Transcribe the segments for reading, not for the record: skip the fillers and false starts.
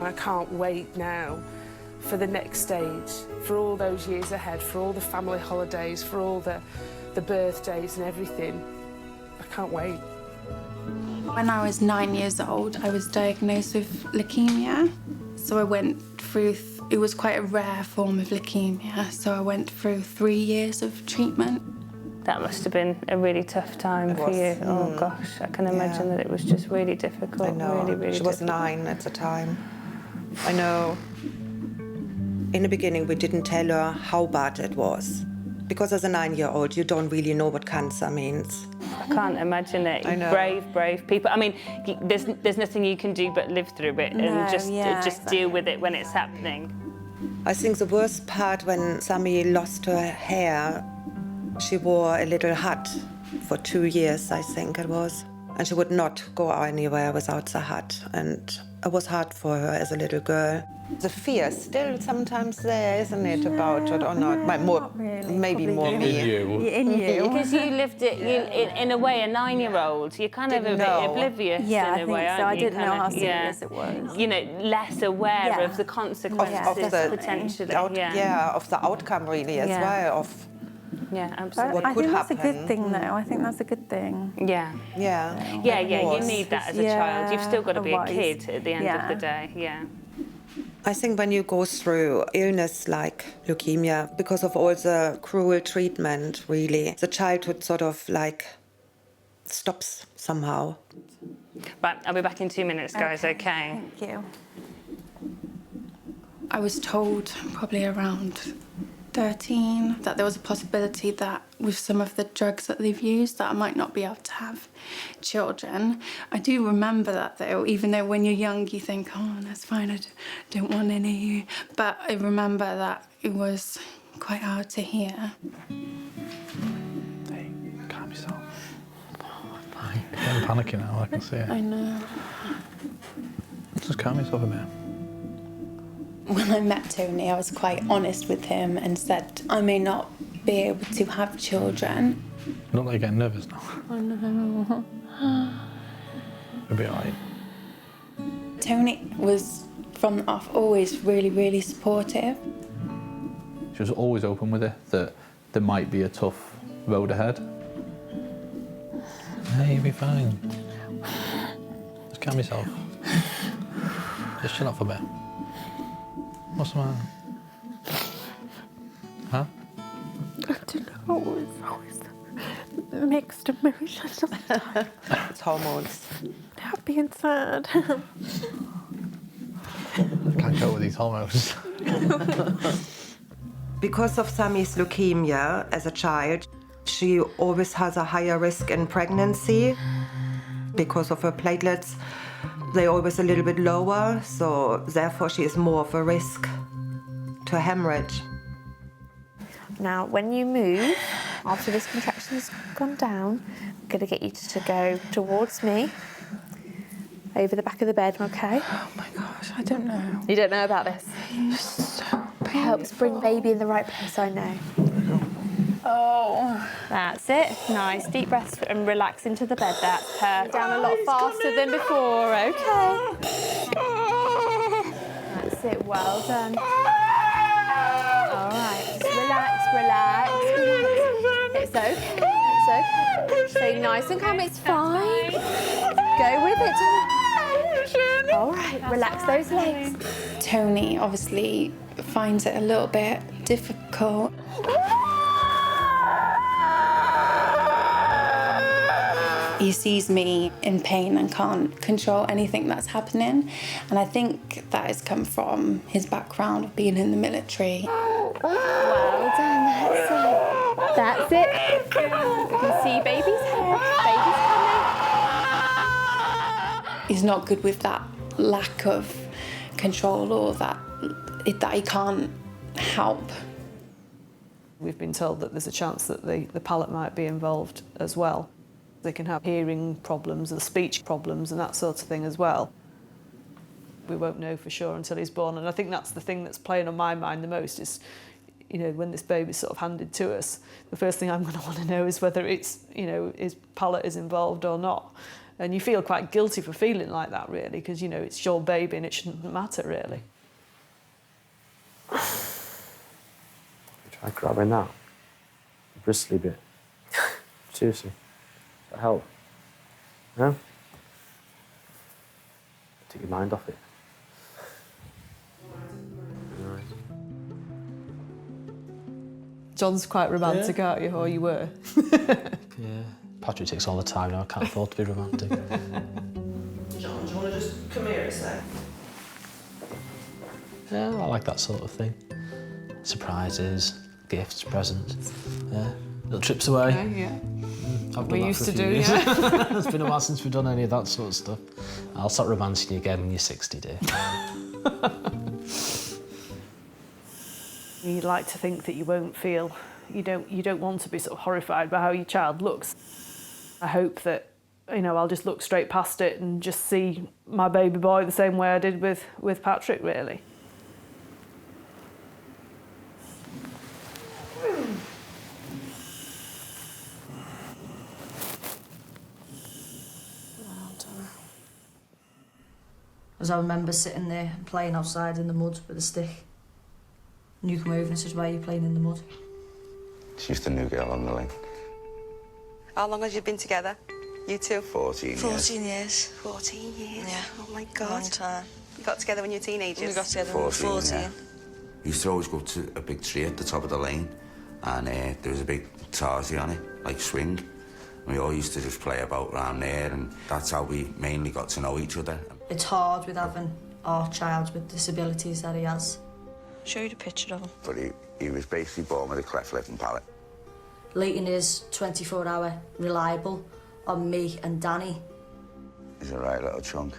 I can't wait now for the next stage, for all those years ahead, for all the family holidays, for all the birthdays and everything. I can't wait. When I was 9 years old, I was diagnosed with leukemia. So I went through, it was quite a rare form of leukemia, so I went through 3 years of treatment. That must have been a really tough time for you. Oh gosh, I can imagine that it was just really difficult. I know. Really, really she was difficult. 9 at the time. I know. In the beginning, we didn't tell her how bad it was. Because as a 9-year-old, you don't really know what cancer means. I can't imagine it. I know. Brave people. I mean, there's nothing you can do but live through it and just deal with it when it's happening. I think the worst part when Sammy lost her hair, she wore a little hat for 2 years, I think it was. And she would not go anywhere without the hat. And it was hard for her as a little girl. The fear is still sometimes there, isn't it, about it or not? Maybe more me. In you. Because you lived it, in a way, a 9-year-old, you're kind of a bit oblivious in a way, aren't you? I didn't know how Kind of, serious it was. You know, less aware of the consequences potentially. of the outcome really as well. Yeah, absolutely. What I could think that's happen. a good thing, though. I think that's a good thing. Yeah. You need that as a child. You've still got to be a kid at the end of the day. Yeah. I think when you go through illness like leukemia, because of all the cruel treatment, really, the childhood sort of like stops somehow. But I'll be back in 2 minutes, guys, okay? Thank you. I was told probably around 13 that there was a possibility that with some of the drugs that they've used that I might not be able to have children. I do remember that though, even though when you're young you think, oh, that's fine, I don't want any. But I remember that it was quite hard to hear. Hey, calm yourself. Fine. I'm panicking now, I can see it. I know. Just calm yourself a bit. When I met Tony, I was quite honest with him and said I may not be able to have children. You look like you're getting nervous now. I know. You'll be all right. Tony was, from the off, always really, really supportive. She was always open with it, that there might be a tough road ahead. Hey, you'll be fine. Just calm yourself. Just chill out for a bit. What's the matter? Huh? I don't know. It's always mixed emotions sometimes. It's hormones. Happy and sad. I can't cope with these hormones. Because of Sammy's leukemia as a child, she always has a higher risk in pregnancy. Because of her platelets, they're always a little bit lower, so therefore she is more of a risk to hemorrhage. Now, when you move, after this contraction's gone down, I'm going to get you to go towards me, over the back of the bed, okay? Oh my gosh, I don't know. You don't know about this? It's so painful. Helps bring baby in the right place, I know. Oh. That's it. Nice, deep breaths and relax into the bed. That's perfect. Down a lot faster than before, okay? That's it, well done. All right, just relax. It's okay. Stay nice and calm, it's fine. Go with it. All right, relax those legs. Tony obviously finds it a little bit difficult. He sees me in pain and can't control anything that's happening. And I think that has come from his background of being in the military. Well done, that's it. You can see baby's head, baby's coming. He's not good with that lack of control or that he can't help. We've been told that there's a chance that the palate might be involved as well. They can have hearing problems and speech problems and that sort of thing as well. We won't know for sure until he's born, and I think that's the thing that's playing on my mind the most is, you know, when this baby's sort of handed to us, the first thing I'm going to want to know is whether it's, you know, his palate is involved or not. And you feel quite guilty for feeling like that, really, because, you know, it's your baby and it shouldn't matter, really. Try grabbing that bristly bit. Seriously. Does that help? No? Take your mind off it. Nice. John's quite romantic, aren't you? Or you were? Yeah. Patrick takes all the time now. I can't afford to be romantic. John, do you want to just come here a sec? Yeah, I like that sort of thing. Surprises, gifts, presents. Yeah. Little trips away. Yeah. I've We done that used for a to few do, years. yeah. It's been a while since we've done any of that sort of stuff. I'll start romancing you again when you're 60, dear. You like to think that you won't feel, you don't want to be sort of horrified by how your child looks. I hope that, you know, I'll just look straight past it and just see my baby boy the same way I did with Patrick, really. As I remember sitting there and playing outside in the mud with a stick. And you come over and says, why are you playing in the mud? She's the new girl on the lane. How long have you been together, you two? 14 years. 14 years. 14 years? Yeah. Oh, my God. Long time. You got together when you were teenagers? We got together when we were 14. Yeah. We used to always go to a big tree at the top of the lane, and there was a big tarsi on it, like swing. And we all used to just play about around there, and that's how we mainly got to know each other. It's hard with having our child with disabilities that he has. Show you the picture of him. But he was basically born with a cleft lip and palate. Leighton is 24-hour reliable on me and Danny. He's a right little chunk.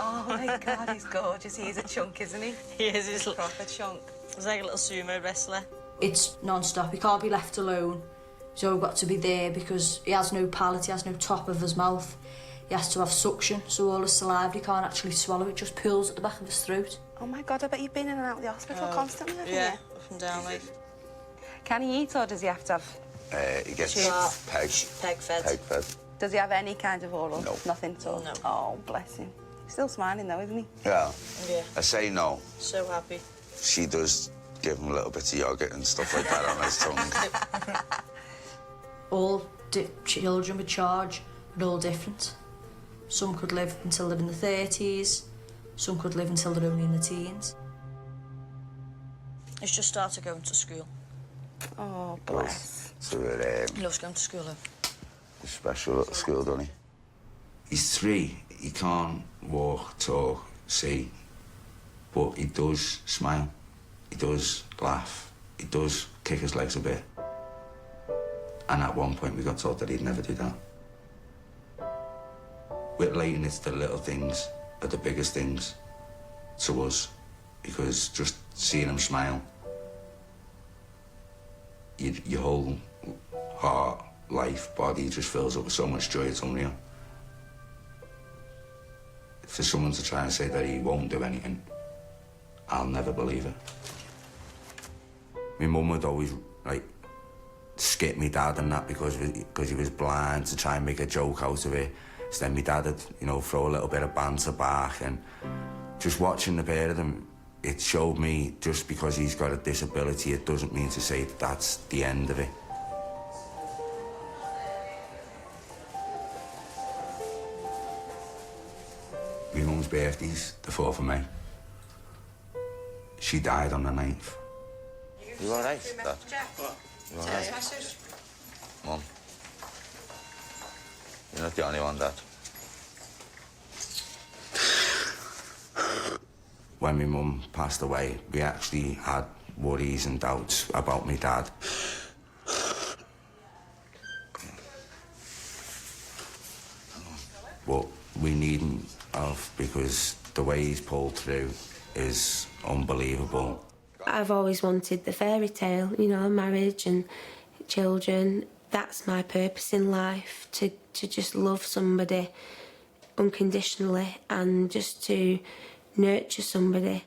Oh, my God, he's gorgeous. He is a chunk, isn't he? He is. He's a proper chunk. He's like a little sumo wrestler. It's non-stop. He can't be left alone. So we've got to be there because he has no palate, he has no top of his mouth. He has to have suction, so all his saliva, he can't actually swallow it, just pools at the back of his throat. Oh, my God, I bet you've been in and out of the hospital constantly, haven't you? Yeah, up and down, like. Can he eat, or does he have to have... He gets Peg fed. Peg fed. Does he have any kind of oral? No. Nothing at all? No. Oh, bless him. He's still smiling, though, isn't he? Yeah. Yeah. I say no. So happy. She does give him a little bit of yogurt and stuff like that on his tongue. All children with charge are all different. Some could live until they're in the 30s, some could live until they're only in the teens. He's just started going to school. Oh, bless. So He loves going to school, though. a special little school, doesn't he? He's 3. He can't walk, talk, see, but he does smile. He does laugh. He does kick his legs a bit. And at one point we got told that he'd never do that. With Leighton, it's the little things are the biggest things to us, because just seeing him smile, your whole heart, life, body just fills up with so much joy, it's unreal. For someone to try and say that he won't do anything, I'll never believe it. My mum would always, like, skip me dad and that because he was blind, to try and make a joke out of it. So then my dad would, you know, throw a little bit of banter back, and just watching the pair of them, it showed me just because he's got a disability, it doesn't mean to say that that's the end of it. My mum's birthday's the 4th of May. She died on the 9th. You all right, Dad? You all right? Mum, you're not the only one, Dad. When my mum passed away, we actually had worries and doubts about my dad. But we needn't have, because the way he's pulled through is unbelievable. I've always wanted the fairy tale, you know, marriage and children. That's my purpose in life, to just love somebody unconditionally and just to nurture somebody.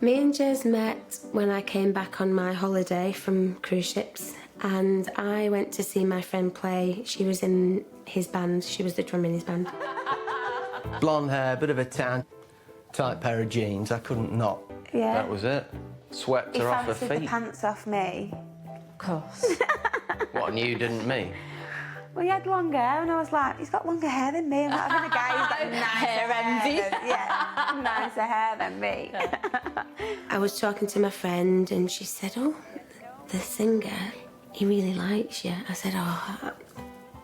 Me and Jez met when I came back on my holiday from cruise ships, And I went to see my friend play. She was in his band. She was the drummer in his band. Blonde hair, bit of a tan, tight pair of jeans. I couldn't not. Yeah. That was it. Swept her off her He fancied the feet. pants off me. Of course. What, and you didn't me? Well, he had long hair, and I was like, he's got longer hair than me. I'm not having a guy who's got nicer Hair envy. Yeah, nicer hair than me. I was talking to my friend and she said, oh, the singer, he really likes you. I said, oh,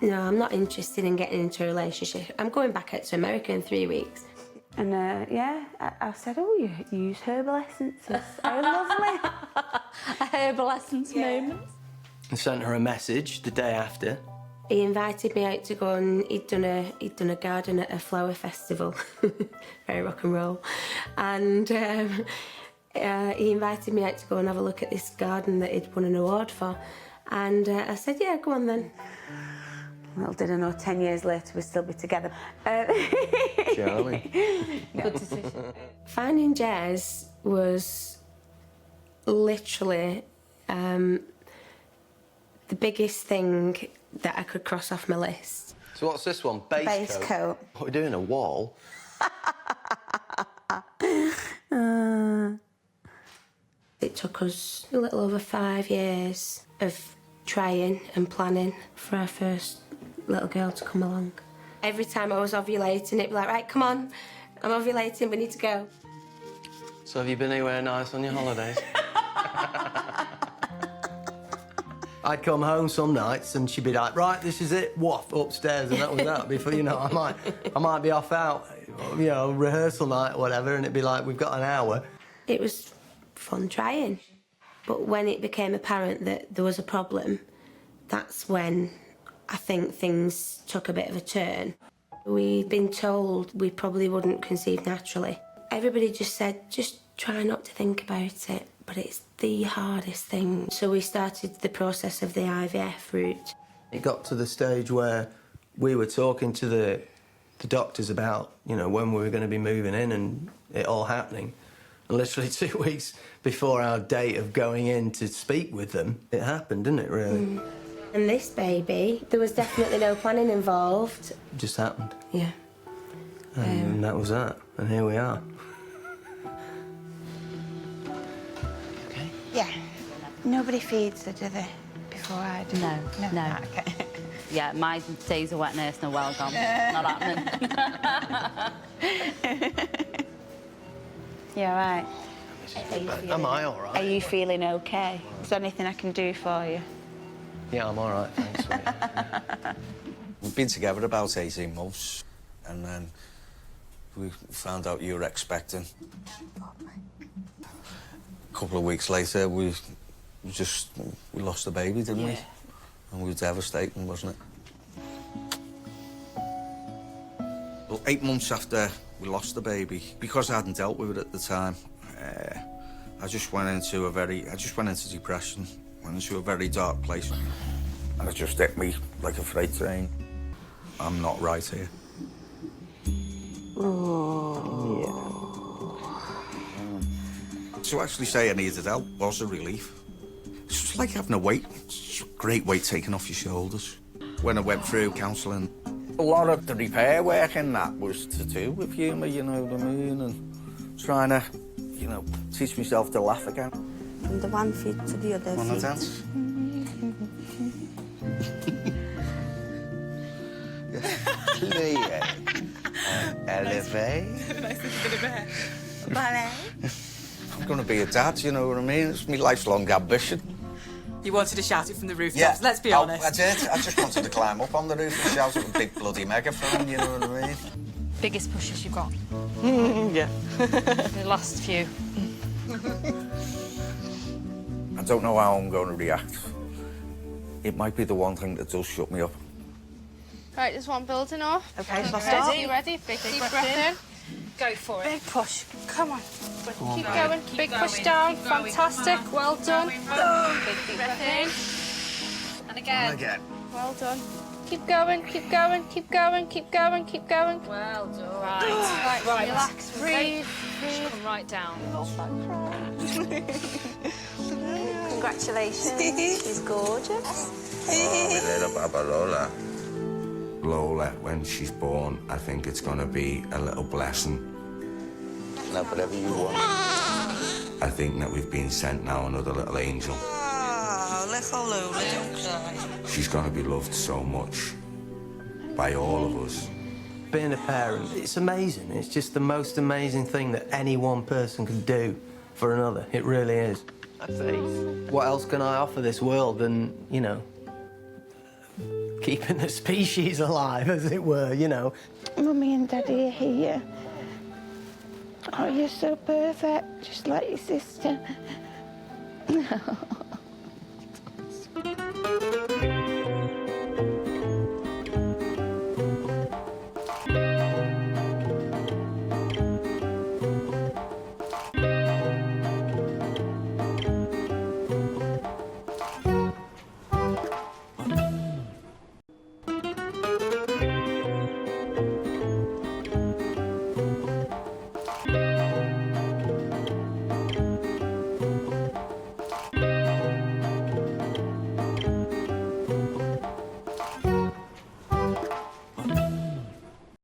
no, I'm not interested in getting into a relationship. I'm going back out to America in 3 weeks. And yeah, I said, oh, you use herbal essences. How lovely. A herbal essence moment. I sent her a message the day after. He invited me out to go and he'd done a garden at a flower festival, very rock and roll, and he invited me out to go and have a look at this garden that he'd won an award for, and I said, yeah, go on then. Well, did I know 10 years later we'd still be together. Charlie. Good decision. Finding Jez was literally the biggest thing that I could cross off my list. So what's this one? Base coat? What are we doing, a wall? It took us a little over 5 years of trying and planning for our first little girl to come along. Every time I was ovulating, it'd be like, right, come on, I'm ovulating, we need to go. So have you been anywhere nice on your holidays? I'd come home some nights and she'd be like, right, this is it, waff, upstairs, and that was that. Before, you know, I might be off out, you know, rehearsal night or whatever, and it'd be like, we've got an hour. It was fun trying. But when it became apparent that there was a problem, that's when I think things took a bit of a turn. We'd been told we probably wouldn't conceive naturally. Everybody just said, just try not to think about it, but it's the hardest thing. So we started the process of the IVF route. It got to the stage where we were talking to the doctors about, you know, when we were going to be moving in and it all happening. And literally 2 weeks before our date of going in to speak with them, it happened, didn't it, really? And this baby, there was definitely no planning involved. It just happened. Yeah. And that was that. And here we are. Yeah. Nobody feeds her, do they, before I do? No. Okay. Yeah, my days of wet nurse are well gone. Not happening. You all right? Am I all right? Are you feeling okay? Is there anything I can do for you? Yeah, I'm all right, thanks, sweetie. We've been together about 18 months, and then we found out you were expecting. A couple of weeks later, we lost the baby, didn't we? And we were devastating, wasn't it? Well, 8 months after we lost the baby, because I hadn't dealt with it at the time, I just went into depression, went into a very dark place, and it just hit me like a freight train. I'm not right here. To actually say I needed help was a relief. It's just like having a weight. It's a great weight taken off your shoulders. When I went through counselling, a lot of the repair work in that was to do with humour, you know what I mean, and trying to, you know, teach myself to laugh again. From the one feet to the other Wanna feet. dance? Elevate. Ballet. I'm going to be a dad, you know what I mean? It's my lifelong ambition. You wanted to shout it from the rooftops, let's be honest. I did. I just wanted to climb up on the roof and shout it with a big bloody megaphone, you know what I mean? Biggest pushes you've got? Yeah. The last few. I don't know how I'm going to react. It might be the one thing that does shut me up. Right, there's one building off. Okay, shall I Ready? start? You ready? Big deep breath in. Go for it. Big push. Come on. on, Keep babe. going. Big push down. Fantastic. Well done. Big deep breath in. And again. Well done. Keep going. Keep going. Keep going. Keep going. Keep going. Well done. Right. Relax. Breathe. Come right down. Congratulations. She's gorgeous. Oh, my little Baba Lola. Lola, when she's born, I think it's going to be a little blessing. Now, whatever you want. I think that we've been sent now another little angel. Oh, little Lola, don't cry. She's going to be loved so much by all of us. Being a parent, it's amazing. It's just the most amazing thing that any one person can do for another. It really is. I say, what else can I offer this world than, you know, keeping the species alive, as it were, you know? Mummy and Daddy are here. Oh, you're so perfect, just like your sister.